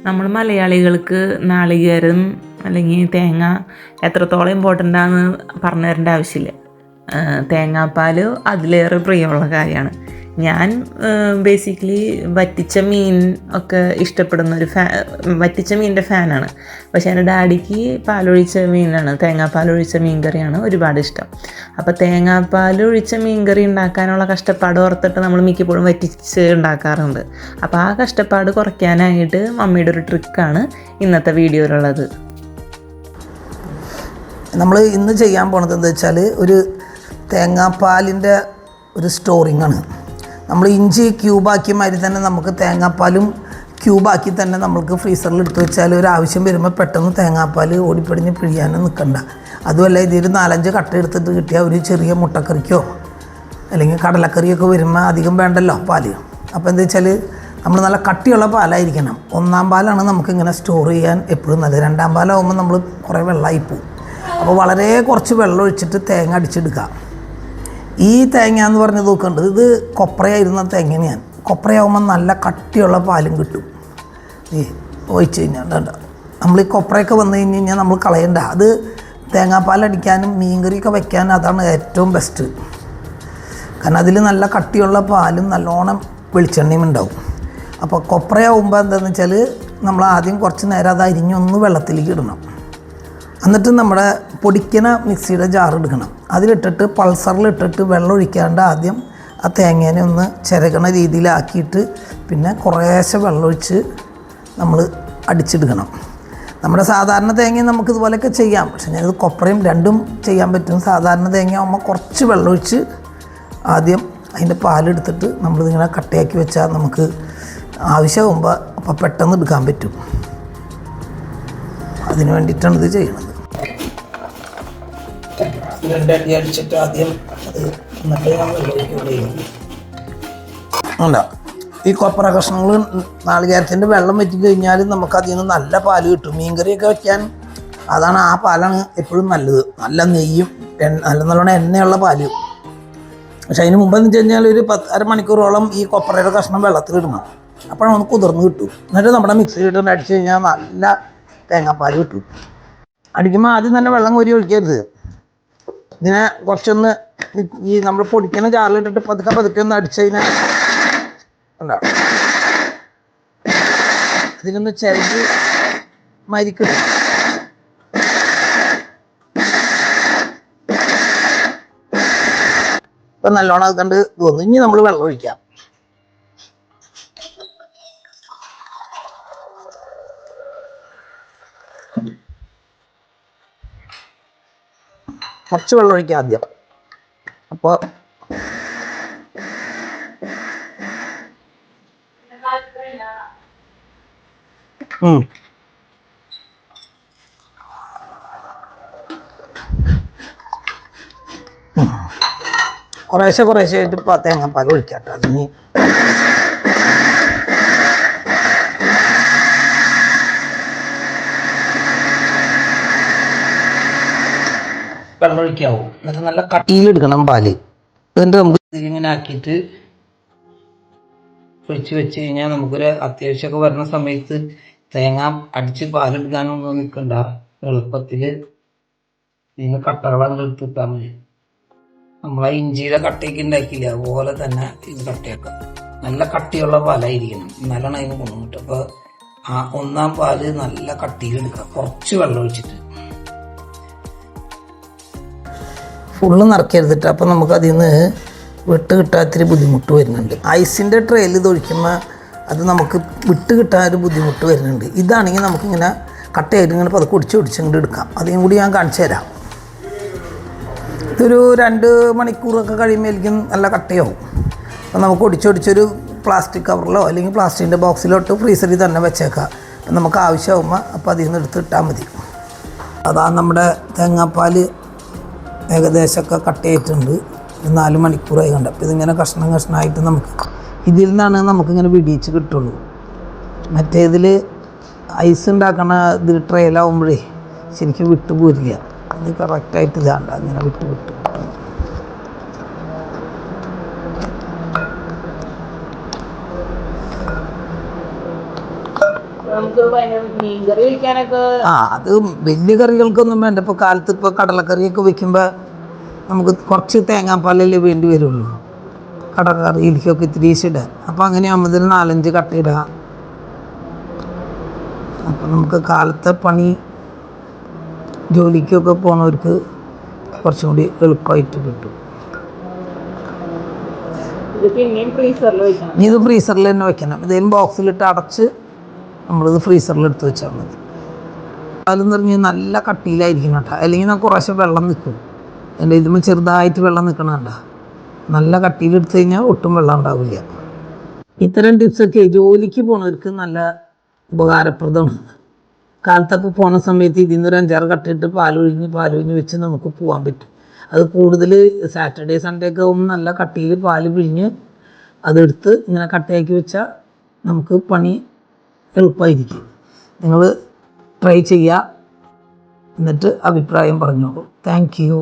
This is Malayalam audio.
നമ്മൾ മലയാളികൾക്ക് നാളികേരം അല്ലെങ്കിൽ തേങ്ങ എത്രത്തോളം ഇമ്പോർട്ടൻ്റ് ആണെന്ന് പറഞ്ഞു തരേണ്ട ആവശ്യമില്ല. തേങ്ങാപ്പാൽ അതിലേറെ പ്രിയമുള്ള കാര്യമാണ്. ഞാൻ ബേസിക്കലി വറ്റിച്ച മീൻ ഒക്കെ ഇഷ്ടപ്പെടുന്ന വറ്റിച്ച മീനിൻ്റെ ഫാനാണ്. പക്ഷേ എൻ്റെ ഡാഡിക്ക് പാലൊഴിച്ച മീനാണ്, തേങ്ങാപ്പാലൊഴിച്ച മീൻ കറിയാണ് ഒരുപാട് ഇഷ്ടം. അപ്പോൾ തേങ്ങാപ്പാലൊഴിച്ച മീൻ കറി ഉണ്ടാക്കാനുള്ള കഷ്ടപ്പാട് ഓർത്തിട്ട് നമ്മൾ മിക്കപ്പോഴും വറ്റിച്ച് ഉണ്ടാക്കാറുണ്ട്. അപ്പോൾ ആ കഷ്ടപ്പാട് കുറയ്ക്കാനായിട്ട് മമ്മിയുടെ ഒരു ട്രിക്കാണ് ഇന്നത്തെ വീഡിയോയിലുള്ളത്. നമ്മൾ ഇന്ന് ചെയ്യാൻ പോണത് എന്താ വെച്ചാൽ ഒരു തേങ്ങാപ്പാലിൻ്റെ ഒരു സ്റ്റോറിങ് ആണ്. നമ്മൾ ഇഞ്ചി ക്യൂബാക്കിയ മാതിരി തന്നെ നമുക്ക് തേങ്ങാപ്പാലും ക്യൂബാക്കി തന്നെ നമുക്ക് ഫ്രീസറിൽ എടുത്ത് വെച്ചാൽ ഒരു ആവശ്യം വരുമ്പോൾ പെട്ടെന്ന് തേങ്ങാപ്പാൽ ഓടിപ്പിടിഞ്ഞ് പിഴിയാനും നിൽക്കണ്ട. അതുമല്ല ഇതിൽ 4-5 കട്ട എടുത്തിട്ട് കിട്ടിയാൽ ഒരു ചെറിയ മുട്ടക്കറിക്കോ അല്ലെങ്കിൽ കടലക്കറിയൊക്കെ വരുമ്പോൾ അധികം വേണ്ടല്ലോ പാല്. അപ്പോൾ എന്താ വെച്ചാൽ നമ്മൾ നല്ല കട്ടിയുള്ള പാലായിരിക്കണം. 1-ാം പാലാണ് നമുക്കിങ്ങനെ സ്റ്റോർ ചെയ്യാൻ എപ്പോഴും നല്ലത്. 2-ാം പാലാകുമ്പോൾ നമ്മൾ കുറേ വെള്ളമായി പോവും. അപ്പോൾ വളരെ കുറച്ച് വെള്ളം ഒഴിച്ചിട്ട് തേങ്ങ അടിച്ചെടുക്കുക. ഈ തേങ്ങ എന്ന് പറഞ്ഞ് നോക്കുന്നുണ്ട്, ഇത് കൊപ്രയായിരുന്ന തേങ്ങയാണ്. ഞാൻ കൊപ്രയാകുമ്പോൾ നല്ല കട്ടിയുള്ള പാലും കിട്ടും. ഈ ഒഴിച്ച് കഴിഞ്ഞാൽ നമ്മൾ ഈ കൊപ്രയൊക്കെ വന്നു കഴിഞ്ഞ് കഴിഞ്ഞാൽ നമ്മൾ കളയണ്ട. അത് തേങ്ങാപ്പാലടിക്കാനും മീൻകറിയൊക്കെ വയ്ക്കാനും അതാണ് ഏറ്റവും ബെസ്റ്റ്. കാരണം അതിൽ നല്ല കട്ടിയുള്ള പാലും നല്ലോണം വെളിച്ചെണ്ണയും ഉണ്ടാവും. അപ്പോൾ കൊപ്രയാകുമ്പോൾ എന്താണെന്ന് വെച്ചാൽ നമ്മൾ ആദ്യം കുറച്ച് നേരം അത് അരിഞ്ഞൊന്ന് വെള്ളത്തിലേക്ക് ഇടണം. എന്നിട്ട് നമ്മുടെ പൊടിക്കണ മിക്സിയുടെ ജാർ എടുക്കണം. അതിലിട്ടിട്ട് പൾസറിലിട്ടിട്ട് വെള്ളം ഒഴിക്കാണ്ട് ആദ്യം ആ തേങ്ങേനെ ഒന്ന് ചിരകണ രീതിയിലാക്കിയിട്ട് പിന്നെ കുറേശ്ശെ വെള്ളമൊഴിച്ച് നമ്മൾ അടിച്ചെടുക്കണം. നമ്മുടെ സാധാരണ തേങ്ങ നമുക്ക് ഇതുപോലെയൊക്കെ ചെയ്യാം. പക്ഷേ ഞാനിത് കൊപ്രയും രണ്ടും ചെയ്യാൻ പറ്റും. സാധാരണ തേങ്ങ ആകുമ്പോൾ കുറച്ച് വെള്ളമൊഴിച്ച് ആദ്യം അതിൻ്റെ പാലെടുത്തിട്ട് നമ്മളിതിങ്ങനെ കട്ടയാക്കി വെച്ചാൽ നമുക്ക് ആവശ്യമാകുമ്പോൾ അപ്പോൾ പെട്ടെന്ന് എടുക്കാൻ പറ്റും. അതിന് വേണ്ടിയിട്ടാണ് ഇത് ചെയ്യണത്. 2 അടി അടിച്ചിട്ട് ആദ്യം അത് എന്നിട്ട് അല്ല ഈ കൊപ്ര കഷ്ണങ്ങൾ നാളികേരത്തിൻ്റെ വെള്ളം വെച്ച് കഴിഞ്ഞാൽ നമുക്ക് അതിൽ നിന്ന് നല്ല പാല് കിട്ടും. മീൻകറിയൊക്കെ വയ്ക്കാൻ അതാണ്, ആ പാലാണ് എപ്പോഴും നല്ലത്. നല്ല നെയ്യും നല്ല നല്ലോണം എണ്ണയുള്ള പാല്. പക്ഷെ അതിന് മുമ്പെന്ന് വെച്ച് കഴിഞ്ഞാൽ ഒരു 1/2 മണിക്കൂറോളം ഈ കൊപ്രയുടെ കഷ്ണം വെള്ളത്തിലിടണം. അപ്പോഴാണ് ഒന്ന് കുതിർന്ന് കിട്ടും. എന്നിട്ട് നമ്മുടെ മിക്സിയിലിട്ട് അടിച്ച് കഴിഞ്ഞാൽ നല്ല തേങ്ങാപ്പാൽ കിട്ടും. അടിക്കുമ്പോൾ ആദ്യം തന്നെ വെള്ളം കോരി ഒഴിക്കരുത്. ഇതിനെ കുറച്ചൊന്ന് ഈ നമ്മൾ പൊടിക്കുന്ന ജാറിലിട്ടിട്ട് പതുക്കെ ഒന്ന് അടിച്ചു കഴിഞ്ഞാൽ ഉണ്ടാവും. ഇതിനൊന്ന് ചിരകി മരിക്കും. ഇപ്പം നല്ലോണം അത് കണ്ട് തോന്നുന്നു. ഇനി നമ്മൾ വെള്ളം ഒഴിക്കാം. കുറച്ച് വെള്ളം ഒഴിക്കാം ആദ്യം. അപ്പോൾ കുറേശ്ശെ ആയിട്ട് തേങ്ങാപ്പാൽ ഒഴിക്കാട്ടോ. അതിന് വെള്ളം ഒഴിക്കാവും. എന്നിട്ട് നല്ല കട്ടിയിലെടുക്കണം പാല്. എന്നിട്ട് നമുക്ക് ഇങ്ങനെ ആക്കിയിട്ട് ഒഴിച്ച് വെച്ച് കഴിഞ്ഞാൽ നമുക്കൊരു അത്യാവശ്യമൊക്കെ വരുന്ന സമയത്ത് തേങ്ങ അടിച്ച് പാലെടുക്കാനൊന്നും നിൽക്കണ്ട. എളുപ്പത്തിൽ ഇതിന് കട്ടകളൊക്കെ എടുത്തിട്ടാൽ മതി. നമ്മളെ ഇഞ്ചിയുടെ കട്ടയൊക്കെ ഉണ്ടാക്കിയില്ല അതുപോലെ തന്നെ ഇത് കട്ടയൊക്കെ നല്ല കട്ടിയുള്ള പാലായിരിക്കണം. നല്ലോണം അതിന് ഗുണം കിട്ടും. അപ്പോൾ ആ 1-ാം പാല് നല്ല കട്ടിയിലെടുക്കുക. കുറച്ച് വെള്ളം ഒഴിച്ചിട്ട് ഫുള്ള് നിറയ്ക്കരുതിട്ട്. അപ്പോൾ നമുക്ക് അതിൽ നിന്ന് വിട്ട് കിട്ടാൻ ഇത്തിരി ബുദ്ധിമുട്ട് വരുന്നുണ്ട്. ഐസിൻ്റെ ട്രേയിൽ ഇത് ഒഴിക്കുമ്പോൾ അത് നമുക്ക് വിട്ട് കിട്ടാൻ ഒരു ബുദ്ധിമുട്ട് വരുന്നുണ്ട്. ഇതാണെങ്കിൽ നമുക്കിങ്ങനെ കട്ടയായിട്ട് ഇങ്ങനെ പതുക്കെ ഒടിച്ചിങ്ങോട്ട് എടുക്കാം. അതിനും കൂടി ഞാൻ കാണിച്ചു തരാം. ഇതൊരു 2 മണിക്കൂറൊക്കെ കഴിയുമ്പോഴേക്കും നല്ല കട്ടയാവും. അപ്പോൾ നമുക്ക് ഒടിച്ചൊരു പ്ലാസ്റ്റിക് കവറിലോ അല്ലെങ്കിൽ പ്ലാസ്റ്റിക്കിൻ്റെ ബോക്സിലോട്ട് ഫ്രീസറിൽ തന്നെ വെച്ചേക്കാം. അപ്പം നമുക്ക് ആവശ്യമാകുമ്പോൾ അപ്പോൾ അതിൽ നിന്ന് എടുത്തിട്ടാൽ മതി. അതാ നമ്മുടെ തേങ്ങാപ്പാൽ ഏകദേശമൊക്കെ കട്ടയായിട്ടുണ്ട്. 4 മണിക്കൂറായി കണ്ട. അപ്പോൾ ഇതിങ്ങനെ കഷ്ണമായിട്ട് നമുക്ക് ഇതിൽ നിന്നാണ് നമുക്കിങ്ങനെ വിടിയിച്ച് കിട്ടുള്ളൂ. മറ്റേതിൽ ഐസ് ഉണ്ടാക്കണ ഇതിൽ ട്രെയിലാവുമ്പോഴേ ശരിക്കും വിട്ടു പോരില്ല. അത് കറക്റ്റായിട്ട് ഇതാണ്ട് അങ്ങനെ വിട്ട് നമുക്ക് മീൻ കറി വയ്ക്കാനൊക്കെ അത് വലിയ കറികൾക്കൊന്നും വേണ്ട. ഇപ്പോൾ കാലത്ത് ഇപ്പോൾ കടലക്കറിയൊക്കെ വെക്കുമ്പോൾ നമുക്ക് കുറച്ച് തേങ്ങാപ്പാലല്ലേ വേണ്ടി വരുള്ളൂ. കടലക്കറിയിലേക്കൊക്കെ ഇത്തിരി ഇടുക. അപ്പോൾ അങ്ങനെയാകുമ്പോൾ ഇതിൽ 4-5 കട്ട ഇടുക. അപ്പോൾ നമുക്ക് കാലത്തെ പണി ജോലിക്കൊക്കെ പോകുന്നവർക്ക് കുറച്ചും കൂടി എളുപ്പമായിട്ട് കിട്ടും. ഇനി ഇത് ഫ്രീസറിൽ തന്നെ വെക്കണം. ഇതേലും ബോക്സിലിട്ട് അടച്ച് നമ്മളിത് ഫ്രീസറിൽ എടുത്ത് വെച്ചാൽ മതി. അതെന്ന് പറഞ്ഞാൽ നല്ല കട്ടിയിലായിരിക്കണം കേട്ടോ, അല്ലെങ്കിൽ നമുക്ക് കുറേശ്ശെ വെള്ളം നിൽക്കും. എൻ്റെ ഇതുമ്പോൾ ചെറുതായിട്ട് വെള്ളം നിൽക്കണം കണ്ട. നല്ല കട്ടിയിലെടുത്ത് കഴിഞ്ഞാൽ ഒട്ടും വെള്ളം ഉണ്ടാവില്ല. ഇത്തരം ടിപ്സൊക്കെ ജോലിക്ക് പോകുന്നവർക്ക് നല്ല ഉപകാരപ്രദമാണ്. കാലത്തൊക്കെ പോകുന്ന സമയത്ത് ഇതിൽ നിന്നൊരു 5-6 കട്ടയിട്ട് പാലൊഴിഞ്ഞ് വെച്ച് നമുക്ക് പോകാൻ പറ്റും. അത് കൂടുതൽ സാറ്റർഡേ സൺഡേ ഒക്കെ ആകുമ്പോൾ നല്ല കട്ടിയിൽ പാല് പിഴിഞ്ഞ് അതെടുത്ത് ഇങ്ങനെ കട്ടയാക്കി വെച്ചാൽ നമുക്ക് പണി എളുപ്പമായിരിക്കും. നിങ്ങൾ ട്രൈ ചെയ്യുക, എന്നിട്ട് അഭിപ്രായം പറഞ്ഞോളൂ. Thank you.